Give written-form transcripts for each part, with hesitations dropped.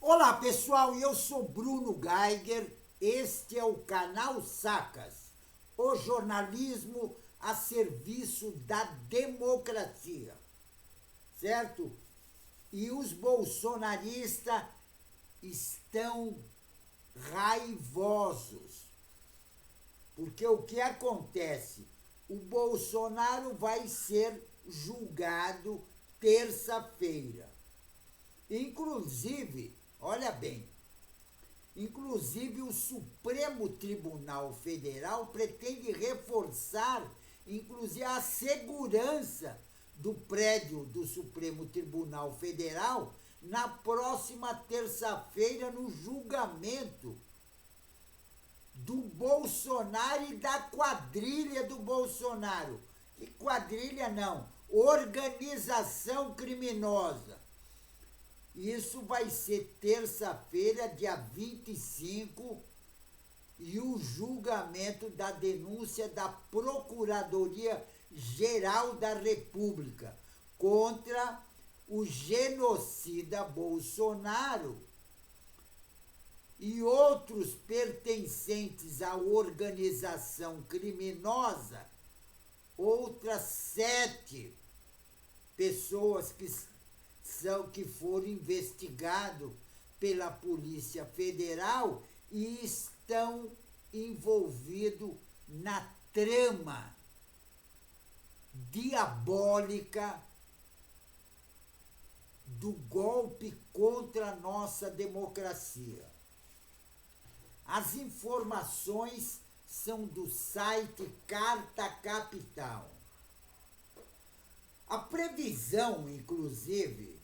Olá pessoal, eu sou Bruno Geiger, este é o canal Sacas, o jornalismo a serviço da democracia, certo? E os bolsonaristas estão raivosos, porque o que acontece? O Bolsonaro vai ser julgado terça-feira. Inclusive, olha bem, inclusive o Supremo Tribunal Federal pretende reforçar, inclusive, a segurança do prédio do Supremo Tribunal Federal na próxima terça-feira, no julgamento do Bolsonaro e da quadrilha do Bolsonaro. Que quadrilha não, organização criminosa. Isso vai ser terça-feira, dia 25, e o julgamento da denúncia da Procuradoria-Geral da República contra o genocida Bolsonaro e outros pertencentes à organização criminosa, outras 7 pessoas que foram investigados pela Polícia Federal e estão envolvidos na trama diabólica do golpe contra a nossa democracia. As informações são do site Carta Capital. A previsão, inclusive,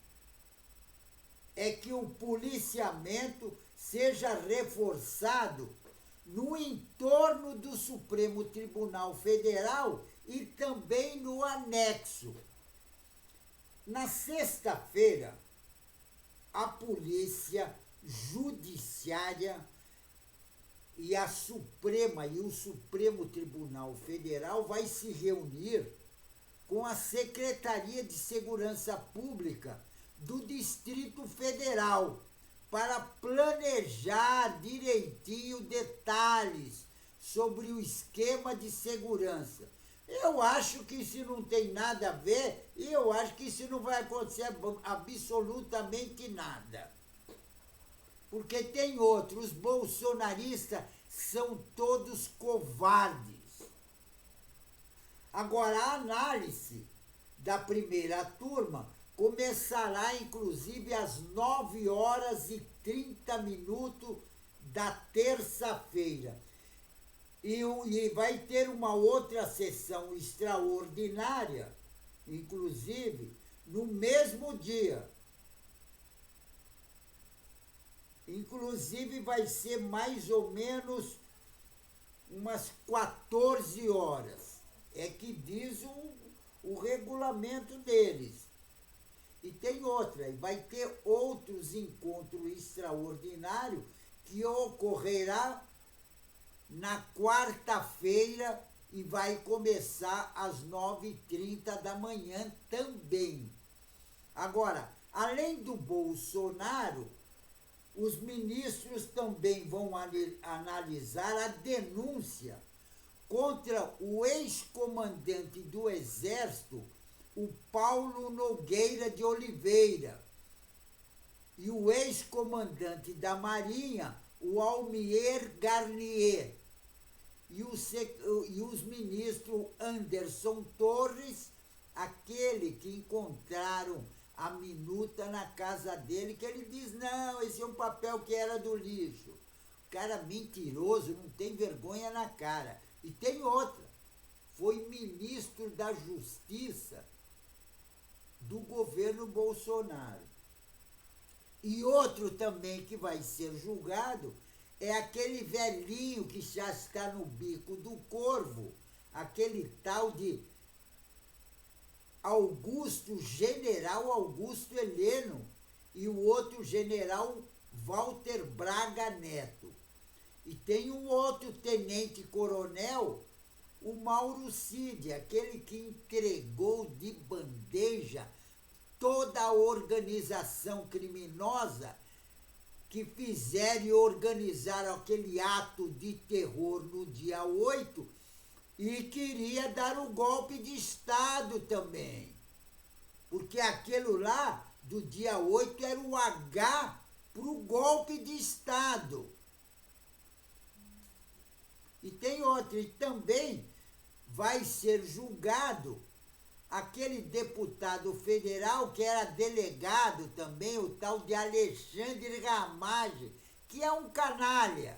é que o policiamento seja reforçado no entorno do Supremo Tribunal Federal e também no anexo. Na sexta-feira, a Polícia Judiciária e a Suprema e o Supremo Tribunal Federal vai se reunir com a Secretaria de Segurança Pública do Distrito Federal para planejar direitinho detalhes sobre o esquema de segurança. Eu acho que isso não tem nada a ver e eu acho que isso não vai acontecer absolutamente nada. Porque tem outros, os bolsonaristas são todos covardes. Agora, a análise da primeira turma começará, inclusive, às 9h30 da terça-feira. E vai ter uma outra sessão extraordinária, inclusive, no mesmo dia. Inclusive, vai ser mais ou menos umas 14 horas. É que diz o regulamento deles. E tem outra, vai ter outros encontros extraordinários que ocorrerá na quarta-feira e vai começar às 9h30 da manhã também. Agora, além do Bolsonaro, os ministros também vão analisar a denúncia contra o ex-comandante do Exército, o Paulo Nogueira de Oliveira, e o ex-comandante da Marinha, o Almier Garnier, e os ministros Anderson Torres, aquele que encontraram a minuta na casa dele, que ele diz, não, esse é um papel que era do lixo. O cara mentiroso, não tem vergonha na cara. E tem outra, foi ministro da Justiça do governo Bolsonaro. E outro também que vai ser julgado é aquele velhinho que já está no bico do corvo, aquele tal de General Augusto Heleno, e o outro general Walter Braga Neto. E tem um outro tenente-coronel, o Mauro Cid, aquele que entregou de bandeja toda a organização criminosa que fizeram e organizaram aquele ato de terror no dia 8 e queria dar o golpe de Estado também. Porque aquilo lá, do dia 8, era o H para o golpe de Estado. E tem outra, e também vai ser julgado aquele deputado federal que era delegado também, o tal de Alexandre Ramagem, que é um canalha.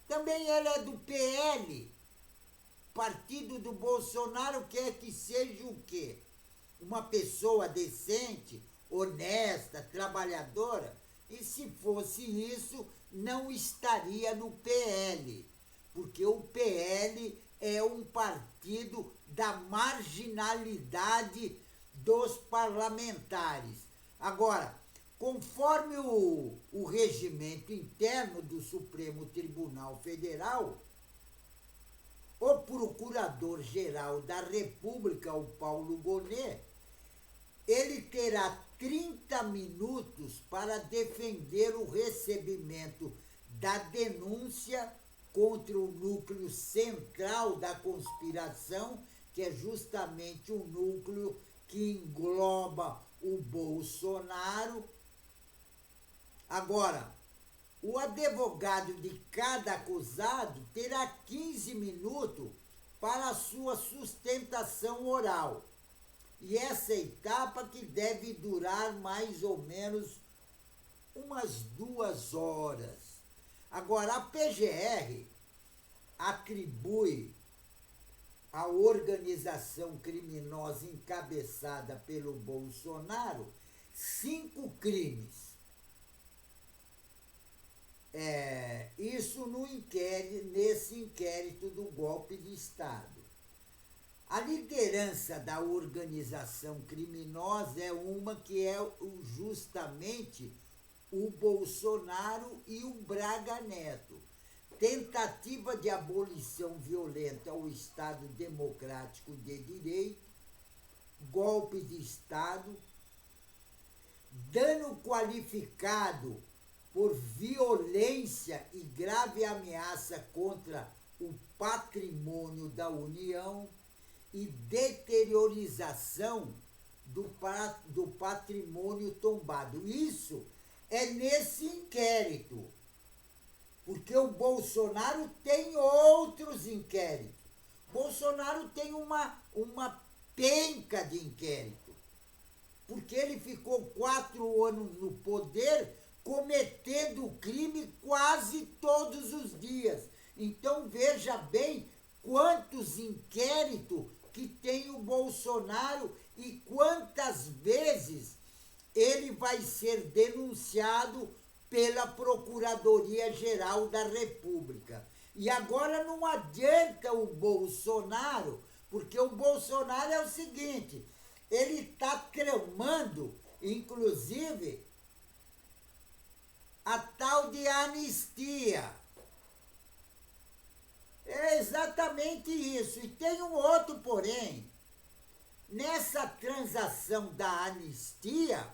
Também ele é do PL, partido do Bolsonaro, quer que seja o quê? Uma pessoa decente, honesta, trabalhadora. E se fosse isso, não estaria no PL, porque o PL é um partido da marginalidade dos parlamentares. Agora, conforme o regimento interno do Supremo Tribunal Federal, o Procurador-Geral da República, o Paulo Gonet, ele terá 30 minutos para defender o recebimento da denúncia contra o núcleo central da conspiração, que é justamente o núcleo que engloba o Bolsonaro. Agora, o advogado de cada acusado terá 15 minutos para a sua sustentação oral. E essa etapa que deve durar mais ou menos umas 2 horas. Agora, a PGR atribui à organização criminosa encabeçada pelo Bolsonaro 5 crimes. Isso nesse inquérito do golpe de Estado. A liderança da organização criminosa é uma que é justamente o Bolsonaro e o Braga Neto. Tentativa de abolição violenta ao Estado Democrático de Direito, golpe de Estado, dano qualificado por violência e grave ameaça contra o patrimônio da União e deteriorização do patrimônio tombado. Isso é nesse inquérito, porque o Bolsonaro tem outros inquéritos. Bolsonaro tem uma penca de inquérito, porque ele ficou 4 anos no poder cometendo crime quase todos os dias. Então veja bem quantos inquéritos que tem o Bolsonaro e quantas vezes ele vai ser denunciado pela Procuradoria-Geral da República. E agora não adianta o Bolsonaro, porque o Bolsonaro é o seguinte, ele está tramando, inclusive, a tal de anistia. É exatamente isso. E tem um outro porém. Nessa transação da anistia,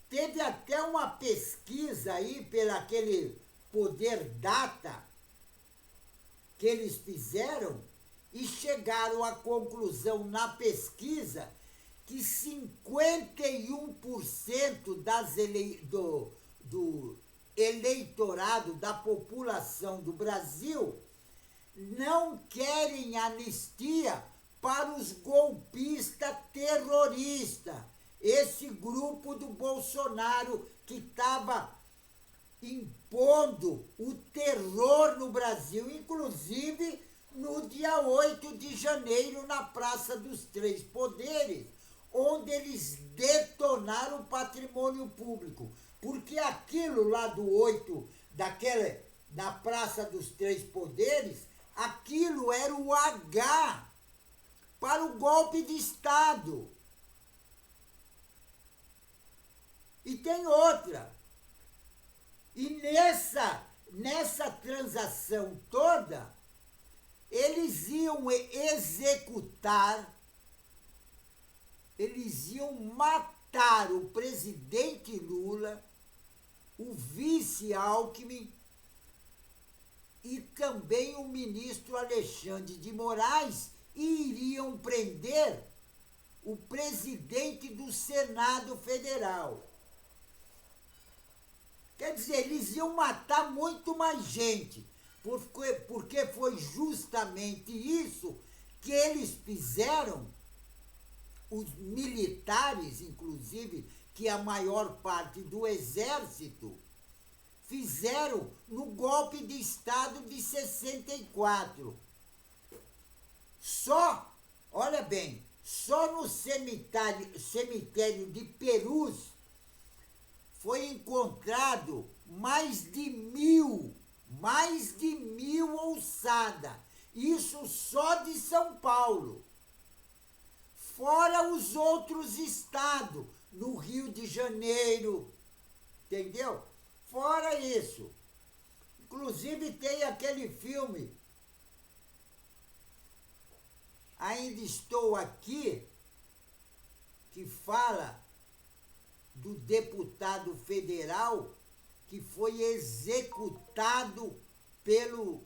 teve até uma pesquisa aí pelo aquele Poder Data que eles fizeram e chegaram à conclusão na pesquisa que 51% do eleitorado da população do Brasil não querem anistia para os golpistas terroristas. Esse grupo do Bolsonaro que estava impondo o terror no Brasil, inclusive no dia 8 de janeiro, na Praça dos Três Poderes, onde eles detonaram o patrimônio público. Porque aquilo lá do 8, na Praça dos Três Poderes, aquilo era o H para o golpe de Estado. E tem outra. E nessa transação toda, eles iam executar, eles iam matar o presidente Lula, o vice Alckmin e também o ministro Alexandre de Moraes iriam prender o presidente do Senado Federal. Quer dizer, eles iam matar muito mais gente, porque foi justamente isso que eles fizeram, os militares, inclusive, que a maior parte do exército, fizeram no golpe de Estado de 64. Só, olha bem, só no cemitério de Perus foi encontrado mais de 1.000 ossadas. Isso só de São Paulo. Fora os outros estados, no Rio de Janeiro, entendeu? Fora isso. Inclusive tem aquele filme, Ainda Estou Aqui, que fala do deputado federal que foi executado pelo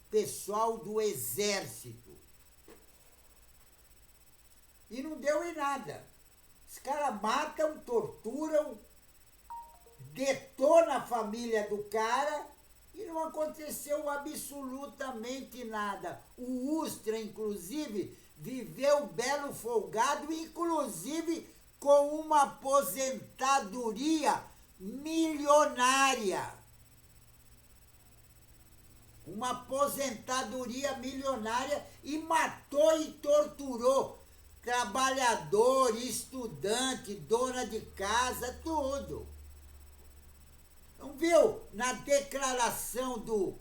pessoal do exército. E não deu em nada. Os caras matam, torturam, detona a família do cara e não aconteceu absolutamente nada. O Ustra, inclusive, viveu belo folgado, inclusive com uma aposentadoria milionária. Uma aposentadoria milionária e matou e torturou trabalhador, estudante, dona de casa, tudo. Não viu? Na declaração do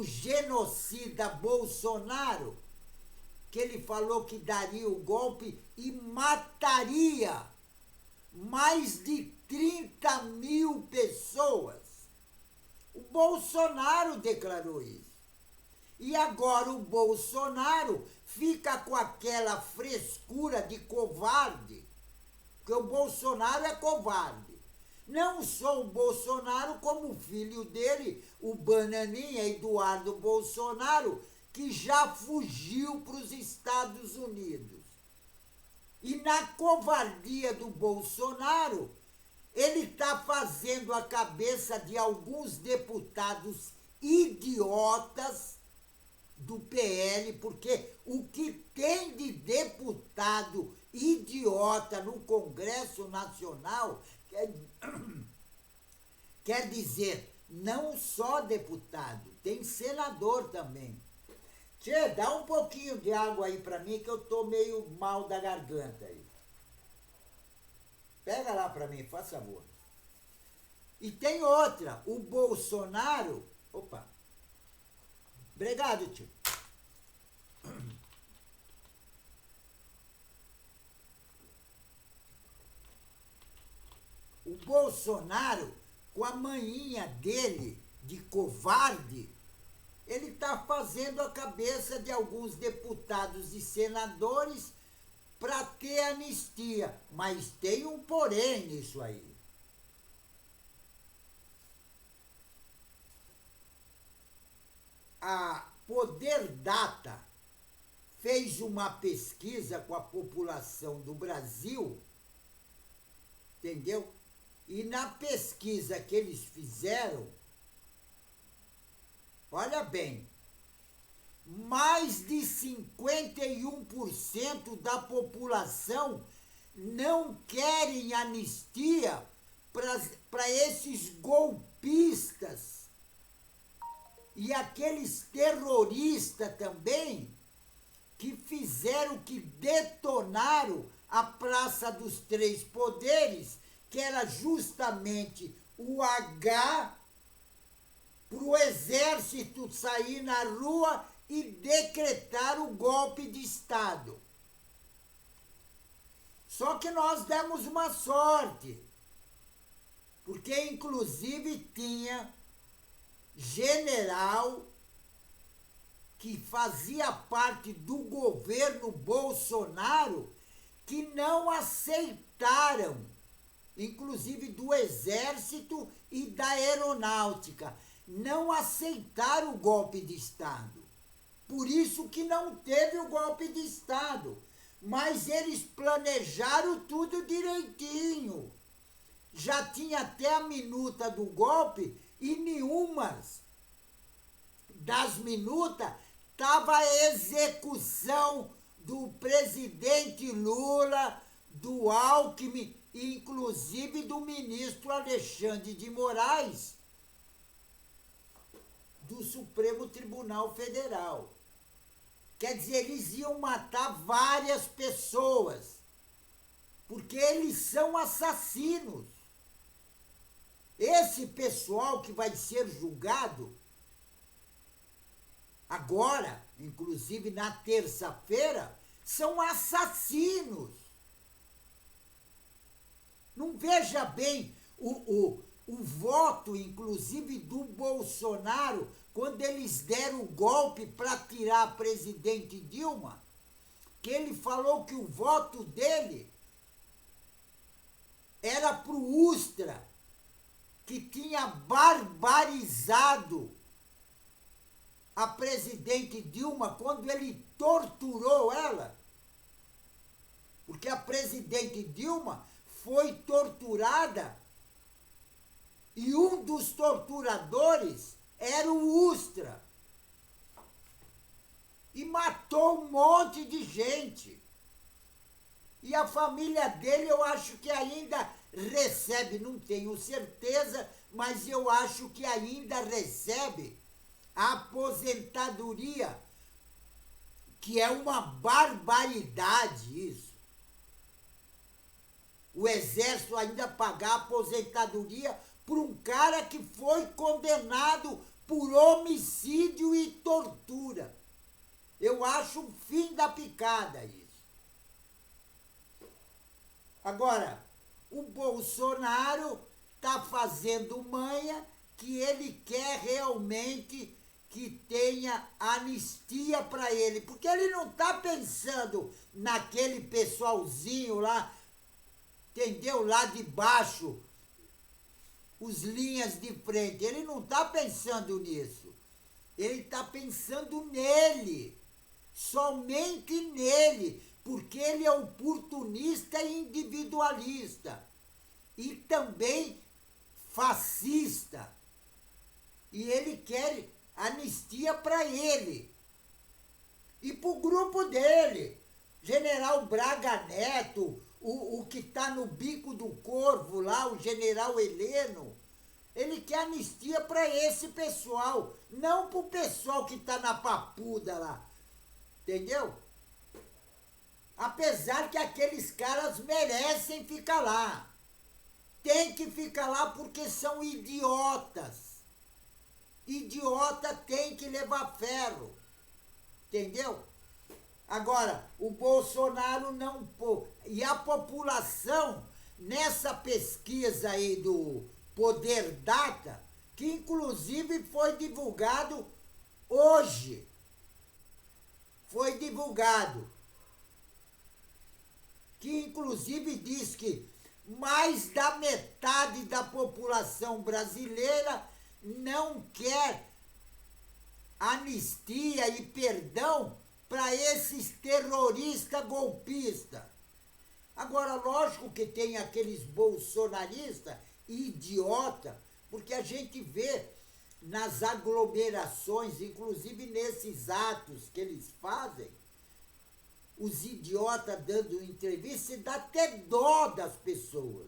genocida Bolsonaro, que ele falou que daria o golpe e mataria mais de 30.000 pessoas. O Bolsonaro declarou isso. E agora o Bolsonaro fica com aquela frescura de covarde, porque o Bolsonaro é covarde. Não só o Bolsonaro, como o filho dele, o Bananinha Eduardo Bolsonaro, que já fugiu para os Estados Unidos. E na covardia do Bolsonaro, ele está fazendo a cabeça de alguns deputados idiotas do PL, porque o que tem de deputado idiota no Congresso Nacional quer dizer, não só deputado, tem senador também. Tchê, dá um pouquinho de água aí pra mim que eu tô meio mal da garganta aí. Pega lá pra mim, faz favor. E tem outra, o Bolsonaro... Opa. Obrigado, tio. O Bolsonaro, com a manhinha dele de covarde, ele está fazendo a cabeça de alguns deputados e senadores para ter anistia. Mas tem um porém nisso aí. A Poder Data fez uma pesquisa com a população do Brasil, entendeu? E na pesquisa que eles fizeram, olha bem, mais de 51% da população não querem anistia para esses golpistas e aqueles terroristas também que fizeram, que detonaram a Praça dos Três Poderes, que era justamente o H para o exército sair na rua e decretar o golpe de Estado. Só que nós demos uma sorte, porque inclusive tinha general que fazia parte do governo Bolsonaro que não aceitaram inclusive do Exército e da Aeronáutica, não aceitaram o golpe de Estado. Por isso que não teve o golpe de Estado. Mas eles planejaram tudo direitinho. Já tinha até a minuta do golpe e nenhuma das minutas estava a execução do presidente Lula, do Alckmin, inclusive do ministro Alexandre de Moraes, do Supremo Tribunal Federal. Quer dizer, eles iam matar várias pessoas, porque eles são assassinos. Esse pessoal que vai ser julgado agora, inclusive na terça-feira, são assassinos. Não veja bem o voto, inclusive, do Bolsonaro, quando eles deram o golpe para tirar a presidente Dilma, que ele falou que o voto dele era para o Ustra, que tinha barbarizado a presidente Dilma quando ele torturou ela. Porque a presidente Dilma foi torturada e um dos torturadores era o Ustra. E matou um monte de gente. E a família dele, eu acho que ainda recebe, não tenho certeza, mas eu acho que ainda recebe a aposentadoria, que é uma barbaridade isso. O Exército ainda pagar aposentadoria por um cara que foi condenado por homicídio e tortura. Eu acho o fim da picada isso. Agora, o Bolsonaro está fazendo manha que ele quer realmente que tenha anistia para ele, porque ele não está pensando naquele pessoalzinho lá, entendeu? Lá de baixo, os linhas de frente. Ele não está pensando nisso. Ele está pensando nele, somente nele, porque ele é oportunista e individualista e também fascista. E ele quer anistia para ele e para o grupo dele. General Braga Neto, o que está no bico do corvo lá, o general Heleno, ele quer anistia para esse pessoal, não para o pessoal que está na papuda lá, entendeu? Apesar que aqueles caras merecem ficar lá. Tem que ficar lá porque são idiotas. Idiota tem que levar ferro, entendeu? Agora, o Bolsonaro não... E a população, nessa pesquisa aí do Poder Data, que inclusive foi divulgado hoje, foi divulgado, que inclusive diz que mais da metade da população brasileira não quer anistia e perdão para esses terroristas golpistas. Agora, lógico que tem aqueles bolsonaristas idiota, porque a gente vê nas aglomerações, inclusive nesses atos que eles fazem, os idiotas dando entrevista, dá até dó das pessoas,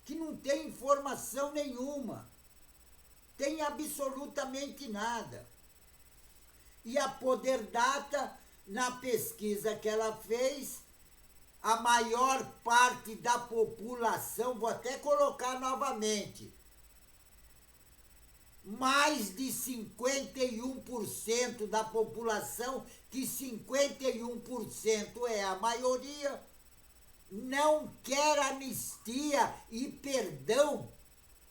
que não tem informação nenhuma, tem absolutamente nada. E a Poder Data, na pesquisa que ela fez, a maior parte da população, vou até colocar novamente, mais de 51% da população, que 51% é a maioria, não quer anistia e perdão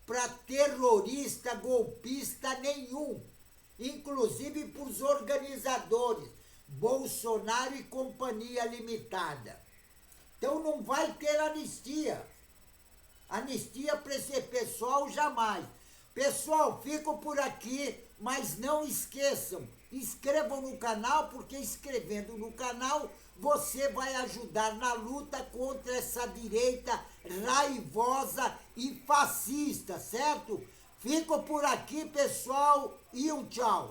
para terrorista, golpista nenhum, inclusive para os organizadores, Bolsonaro e Companhia Limitada. Então não vai ter anistia. Anistia para esse pessoal jamais. Pessoal, fico por aqui, mas não esqueçam, inscrevam no canal, porque inscrevendo no canal você vai ajudar na luta contra essa direita raivosa e fascista, certo? Fico por aqui, pessoal, e um tchau.